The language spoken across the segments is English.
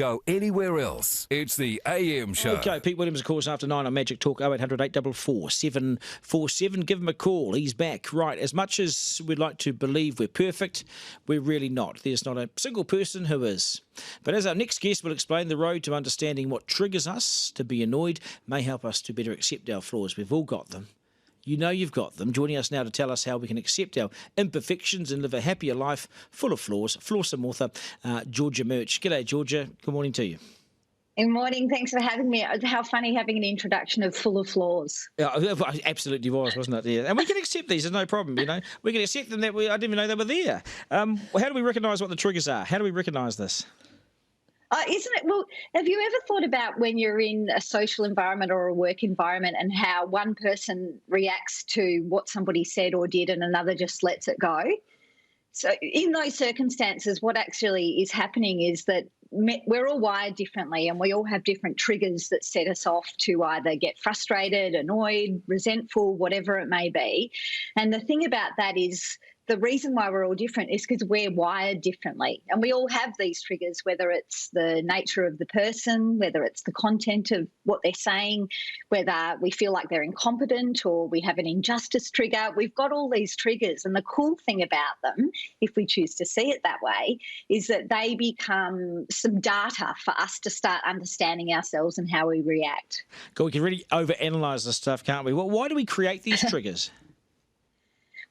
Go anywhere else. It's the AM Show. Okay, Pete Williams, of course, after 9 on Magic Talk, 0800 844 747. Give him a call. He's back. Right, as much as we'd like to believe we're perfect, we're really not. There's not a single person who is. But as our next guest will explain, the road to understanding what triggers us to be annoyed may help us to better accept our flaws. We've all got them. You know you've got them. Joining us now to tell us how we can accept our imperfections and live a happier life full of flaws, Flawsome author Georgia Murch. G'day, Georgia. Good morning to you. Good morning. Thanks for having me. How funny having an introduction of full of flaws. Yeah, it absolutely was, wasn't it? Yeah. And we can accept these. There's no problem, you know. We can accept them that I didn't even know they were there. How do we recognise what the triggers are? How do we recognise this? Isn't it? Well, have you ever thought about when you're in a social environment or a work environment and how one person reacts to what somebody said or did and another just lets it go? So in those circumstances, what actually is happening is that we're all wired differently and we all have different triggers that set us off to either get frustrated, annoyed, resentful, whatever it may be. And the thing about that is the reason why we're all different is because we're wired differently. And we all have these triggers, whether it's the nature of the person, whether it's the content of what they're saying, whether we feel like they're incompetent or we have an injustice trigger. We've got all these triggers. And the cool thing about them, if we choose to see it that way, is that they become some data for us to start understanding ourselves and how we react. God, we can really overanalyze this stuff, can't we? Well, why do we create these triggers?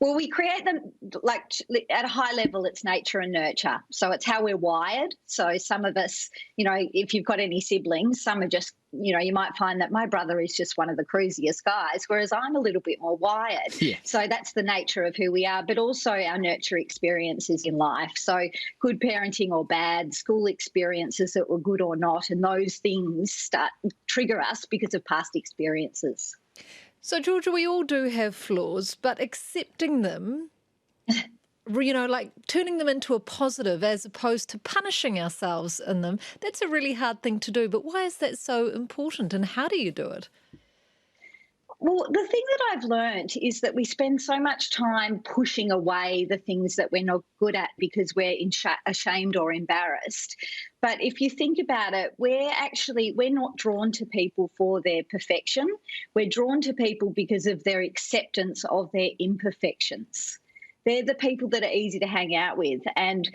Well, we create them like at a high level, it's nature and nurture. So it's how we're wired. So some of us, you know, if you've got any siblings, some are just, you know, you might find that my brother is just one of the cruisiest guys, whereas I'm a little bit more wired. Yeah. So that's the nature of who we are, but also our nurture experiences in life. So good parenting or bad, school experiences that were good or not, and those things start trigger us because of past experiences. So, Georgia, we all do have flaws, but accepting them, you know, like turning them into a positive as opposed to punishing ourselves in them, that's a really hard thing to do. But why is that so important and how do you do it? Well, the thing that I've learned is that we spend so much time pushing away the things that we're not good at because we're ashamed or embarrassed. But if you think about it, we're not drawn to people for their perfection. We're drawn to people because of their acceptance of their imperfections. They're the people that are easy to hang out with. And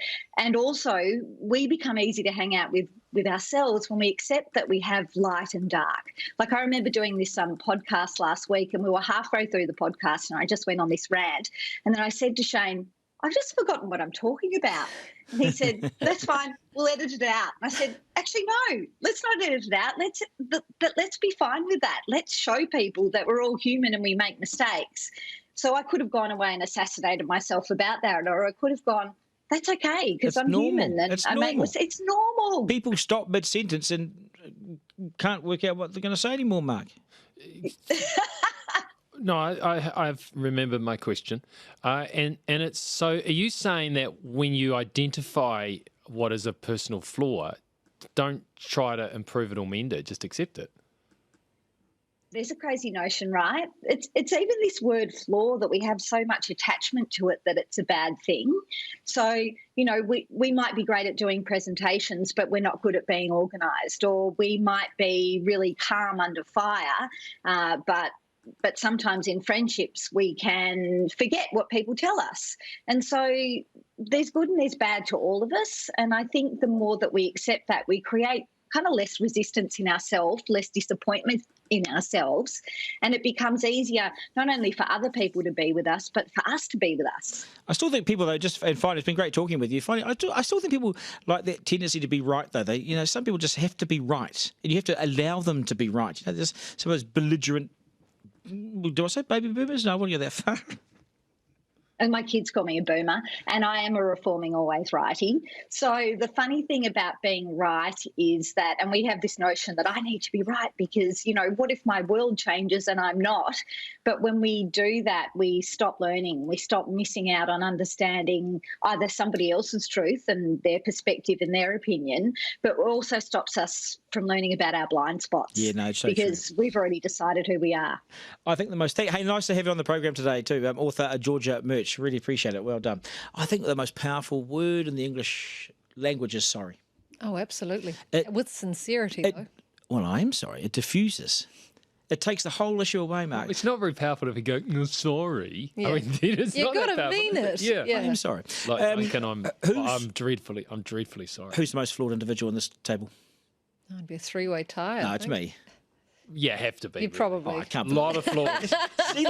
also we become easy to hang out with ourselves when we accept that we have light and dark. Like I remember doing this podcast last week and we were halfway through the podcast and I just went on this rant. And then I said to Shane, I've just forgotten what I'm talking about. And he said, that's fine, we'll edit it out. And I said, actually, no, let's not edit it out. Let's be fine with that. Let's show people that we're all human and we make mistakes. So I could have gone away and assassinated myself about that, or I could have gone, that's okay, because I'm normal. human and It's I make normal. mistakes. It's normal. People stop mid-sentence and can't work out what they're going to say anymore, Mark. No, I've remembered my question. And it's so, are you saying that when you identify what is a personal flaw, don't try to improve it or mend it, just accept it? There's a crazy notion, right? It's even this word flaw that we have so much attachment to it that it's a bad thing. So, you know, we might be great at doing presentations, but we're not good at being organised, or we might be really calm under fire, but sometimes in friendships we can forget what people tell us. And so there's good and there's bad to all of us. And I think the more that we accept that, we create kind of less resistance in ourselves, less disappointment in ourselves, and it becomes easier not only for other people to be with us, but for us to be with us. I still think people, though, and fine, it's been great talking with you. I still think people like that tendency to be right, though. Some people just have to be right, and you have to allow them to be right. You know, there's some of those belligerent, do I say baby boomers? No, I won't go that far. And my kids call me a boomer, and I am a reforming, always righty. So the funny thing about being right is that, and we have this notion that I need to be right because, you know, what if my world changes and I'm not? But when we do that, we stop learning. We stop missing out on understanding either somebody else's truth and their perspective and their opinion, but it also stops us from learning about our blind spots. Yeah, no, so because true. We've already decided who we are. I think hey, nice to have you on the program today too, author Georgia Murch. Really appreciate it. Well done. I think the most powerful word in the English language is sorry. Oh, absolutely. It- With sincerity, It, though. well, I am sorry. It diffuses. It takes the whole issue away, Mark. It's not very powerful if you go, "No, sorry." Yeah. I mean, it's You've not that got to powerful, mean is it. Yeah. I am sorry. Like, and who's- I'm dreadfully sorry. Who's the most flawed individual on this table? Oh, it'd be a three-way tie. I No, it's think. me. Yeah, have to be. You really. probably. Oh, I can't A lot of flaws. See,